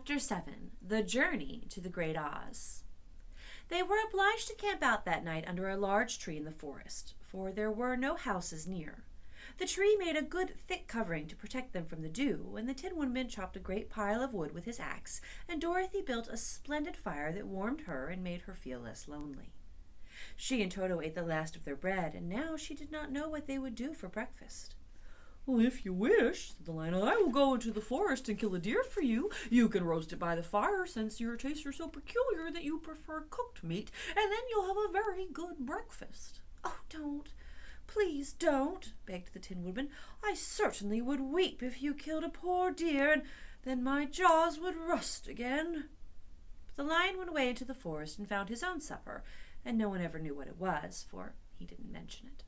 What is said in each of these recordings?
Chapter 7. The Journey to the Great Oz. They were obliged to camp out that night under a large tree in the forest, for there were no houses near. The tree made a good thick covering to protect them from the dew, and the Tin Woodman chopped a great pile of wood with his axe, and Dorothy built a splendid fire that warmed her and made her feel less lonely. She and Toto ate the last of their bread, and now she did not know what they would do for breakfast. "Well, if you wish," said the lion, "I will go into the forest and kill a deer for you. You can roast it by the fire, since your tastes are so peculiar that you prefer cooked meat, and then you'll have a very good breakfast." "Oh, don't. Please don't," begged the Tin Woodman. "I certainly would weep if you killed a poor deer, and then my jaws would rust again." But the lion went away into the forest and found his own supper, and no one ever knew what it was, for he didn't mention it.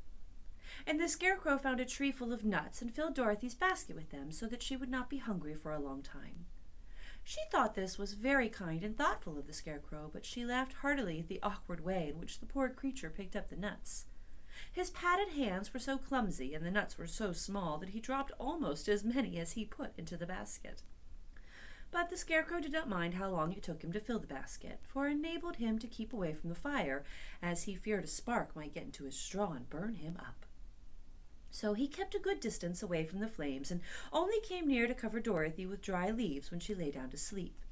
And the Scarecrow found a tree full of nuts and filled Dorothy's basket with them so that she would not be hungry for a long time. She thought this was very kind and thoughtful of the Scarecrow, but she laughed heartily at the awkward way in which the poor creature picked up the nuts. His padded hands were so clumsy and the nuts were so small that he dropped almost as many as he put into the basket. But the Scarecrow did not mind how long it took him to fill the basket, for it enabled him to keep away from the fire, as he feared a spark might get into his straw and burn him up. So he kept a good distance away from the flames and only came near to cover Dorothy with dry leaves when she lay down to sleep.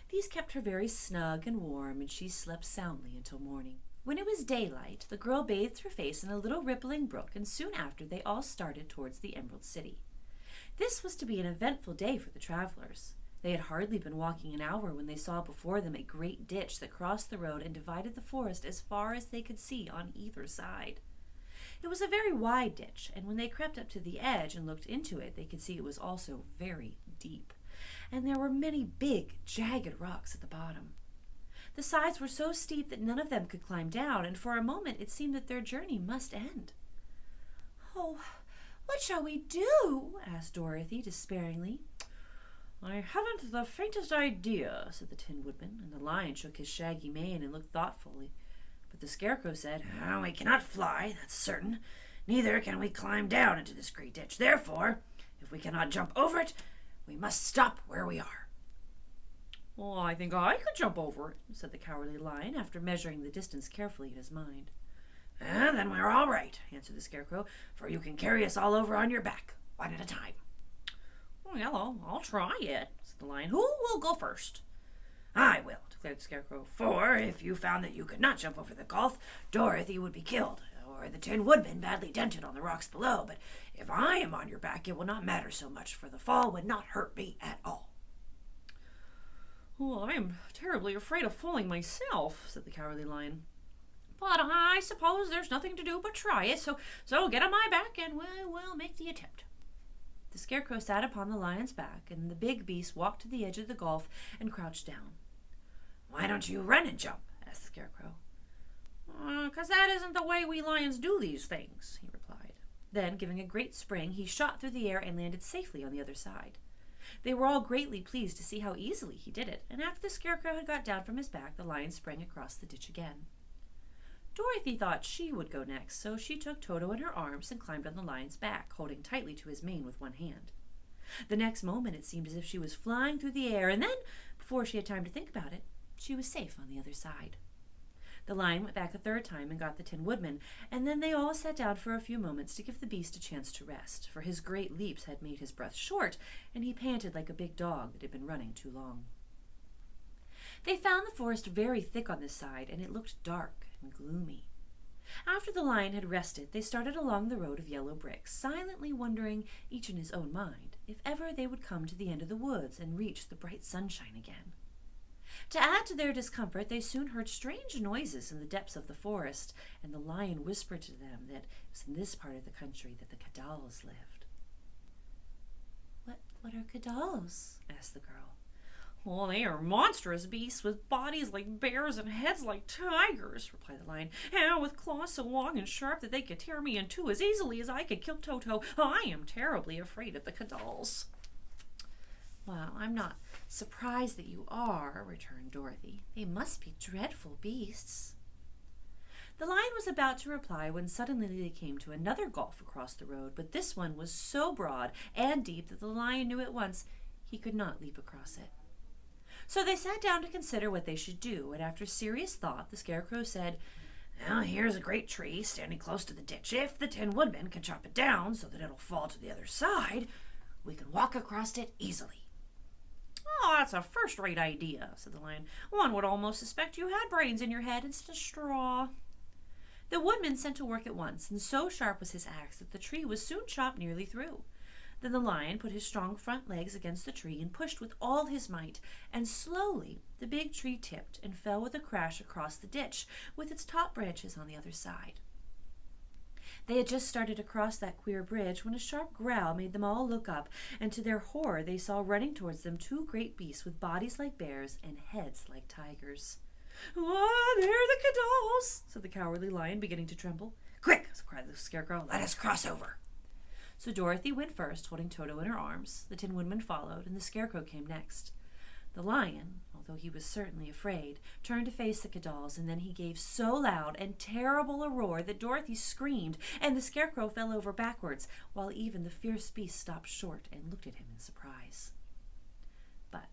These kept her very snug and warm, and she slept soundly until morning. When it was daylight, the girl bathed her face in a little rippling brook, and soon after they all started towards the Emerald City. This was to be an eventful day for the travelers. They had hardly been walking an hour when they saw before them a great ditch that crossed the road and divided the forest as far as they could see on either side. It was a very wide ditch, and when they crept up to the edge and looked into it, they could see it was also very deep, and there were many big, jagged rocks at the bottom. The sides were so steep that none of them could climb down, and for a moment it seemed that their journey must end. "Oh, what shall we do?" asked Dorothy despairingly. "I haven't the faintest idea," said the Tin Woodman, and the lion shook his shaggy mane and looked thoughtfully. But the Scarecrow said, "We cannot fly, that's certain. Neither can we climb down into this great ditch. Therefore, if we cannot jump over it, we must stop where we are." "Well, I think I could jump over it," said the Cowardly Lion, after measuring the distance carefully in his mind. "Then we're all right," answered the Scarecrow, "for you can carry us all over on your back, one at a time." "Well, I'll try it," said the lion. "Who will go first?" "I will," declared the Scarecrow, "for if you found that you could not jump over the gulf, Dorothy would be killed, or the Tin Woodman badly dented on the rocks below. But if I am on your back, it will not matter so much, for the fall would not hurt me at all." "Well, I am terribly afraid of falling myself," said the Cowardly Lion. "But I suppose there's nothing to do but try it, so get on my back and we'll make the attempt." The Scarecrow sat upon the lion's back, and the big beast walked to the edge of the gulf and crouched down. "Why don't you run and jump?" asked the Scarecrow. "'Cause that isn't the way we lions do these things," he replied. Then, giving a great spring, he shot through the air and landed safely on the other side. They were all greatly pleased to see how easily he did it, and after the Scarecrow had got down from his back, the lion sprang across the ditch again. Dorothy thought she would go next, so she took Toto in her arms and climbed on the lion's back, holding tightly to his mane with one hand. The next moment it seemed as if she was flying through the air, and then, before she had time to think about it, she was safe on the other side. The lion went back a third time and got the Tin Woodman, and then they all sat down for a few moments to give the beast a chance to rest, for his great leaps had made his breath short, and he panted like a big dog that had been running too long. They found the forest very thick on this side, and it looked dark and gloomy. After the lion had rested, they started along the road of yellow bricks, silently wondering, each in his own mind, if ever they would come to the end of the woods and reach the bright sunshine again. To add to their discomfort, they soon heard strange noises in the depths of the forest, and the lion whispered to them that it was in this part of the country that the Cadals lived. What are Cadals?" asked the girl. "Well, they are monstrous beasts with bodies like bears and heads like tigers," replied the lion, "and with claws so long and sharp that they could tear me in two as easily as I could kill Toto. I am terribly afraid of the Cadals." "Well, I'm not surprised that you are," returned Dorothy. "They must be dreadful beasts." The lion was about to reply when suddenly they came to another gulf across the road, but this one was so broad and deep that the lion knew at once he could not leap across it. So they sat down to consider what they should do, and after serious thought, the Scarecrow said, "Well, here's a great tree standing close to the ditch. If the Tin Woodman can chop it down so that it'll fall to the other side, we can walk across it easily." "Oh, that's a first-rate idea," said the Lion. "One would almost suspect you had brains in your head instead of straw." The Woodman set to work at once, and so sharp was his axe that the tree was soon chopped nearly through. Then the Lion put his strong front legs against the tree and pushed with all his might, and slowly the big tree tipped and fell with a crash across the ditch, with its top branches on the other side. They had just started across that queer bridge when a sharp growl made them all look up, and to their horror they saw running towards them two great beasts with bodies like bears and heads like tigers. "Ah, they're the Cadals," said the Cowardly Lion, beginning to tremble. "Quick!" cried the Scarecrow. "Let us cross over." So Dorothy went first, holding Toto in her arms. The Tin Woodman followed, and the Scarecrow came next. The Lion, although he was certainly afraid, turned to face the Cadals, and then he gave so loud and terrible a roar that Dorothy screamed, and the Scarecrow fell over backwards, while even the fierce beast stopped short and looked at him in surprise. But,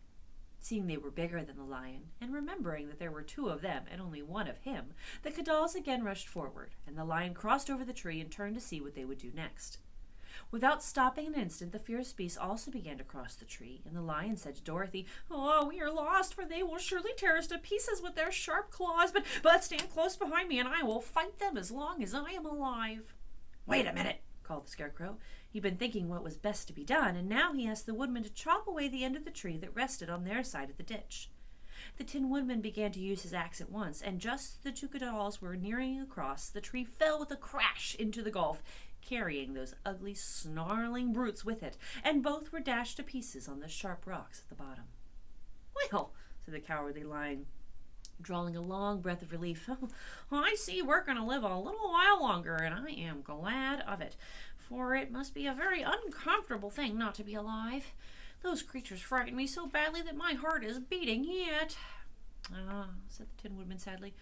seeing they were bigger than the Lion, and remembering that there were two of them and only one of him, the Cadals again rushed forward, and the Lion crossed over the tree and turned to see what they would do next. Without stopping an instant, the fierce beast also began to cross the tree, and the Lion said to Dorothy, "Oh, we are lost, for they will surely tear us to pieces with their sharp claws, but stand close behind me, and I will fight them as long as I am alive." "Wait a minute," called the Scarecrow. He'd been thinking what was best to be done, and now he asked the Woodman to chop away the end of the tree that rested on their side of the ditch. The Tin Woodman began to use his axe at once, and just as the two Cadals were nearing across, the tree fell with a crash into the gulf, carrying those ugly, snarling brutes with it, and both were dashed to pieces on the sharp rocks at the bottom. "Well," said the Cowardly Lion, drawing a long breath of relief, "I see we're going to live a little while longer, and I am glad of it, for it must be a very uncomfortable thing not to be alive. Those creatures frightened me so badly that my heart is beating yet." "Ah," said the Tin Woodman sadly,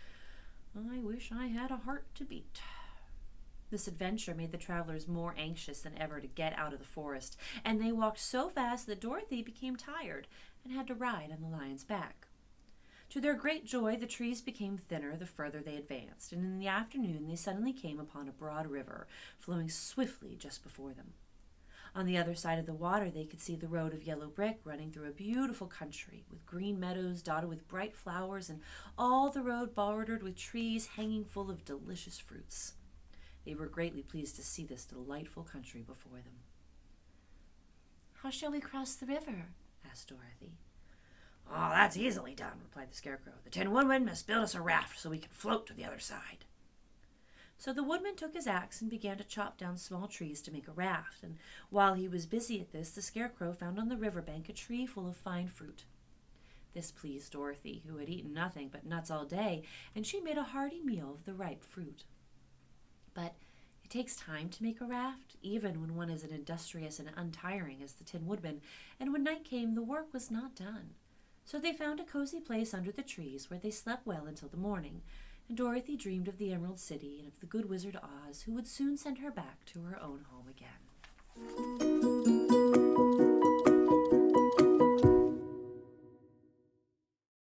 "I wish I had a heart to beat." This adventure made the travelers more anxious than ever to get out of the forest, and they walked so fast that Dorothy became tired and had to ride on the Lion's back. To their great joy, the trees became thinner the further they advanced, and in the afternoon they suddenly came upon a broad river flowing swiftly just before them. On the other side of the water they could see the road of yellow brick running through a beautiful country, with green meadows dotted with bright flowers, and all the road bordered with trees hanging full of delicious fruits. They were greatly pleased to see this delightful country before them. "How shall we cross the river?" asked Dorothy. "Oh, that's easily done," replied the Scarecrow. "The Tin Woodman must build us a raft so we can float to the other side." So the Woodman took his axe and began to chop down small trees to make a raft, and while he was busy at this, the Scarecrow found on the river bank a tree full of fine fruit. This pleased Dorothy, who had eaten nothing but nuts all day, and she made a hearty meal of the ripe fruit. But it takes time to make a raft, even when one is as industrious and untiring as the Tin Woodman, and when night came the work was not done. So they found a cozy place under the trees where they slept well until the morning, and Dorothy dreamed of the Emerald City and of the good Wizard Oz, who would soon send her back to her own home again.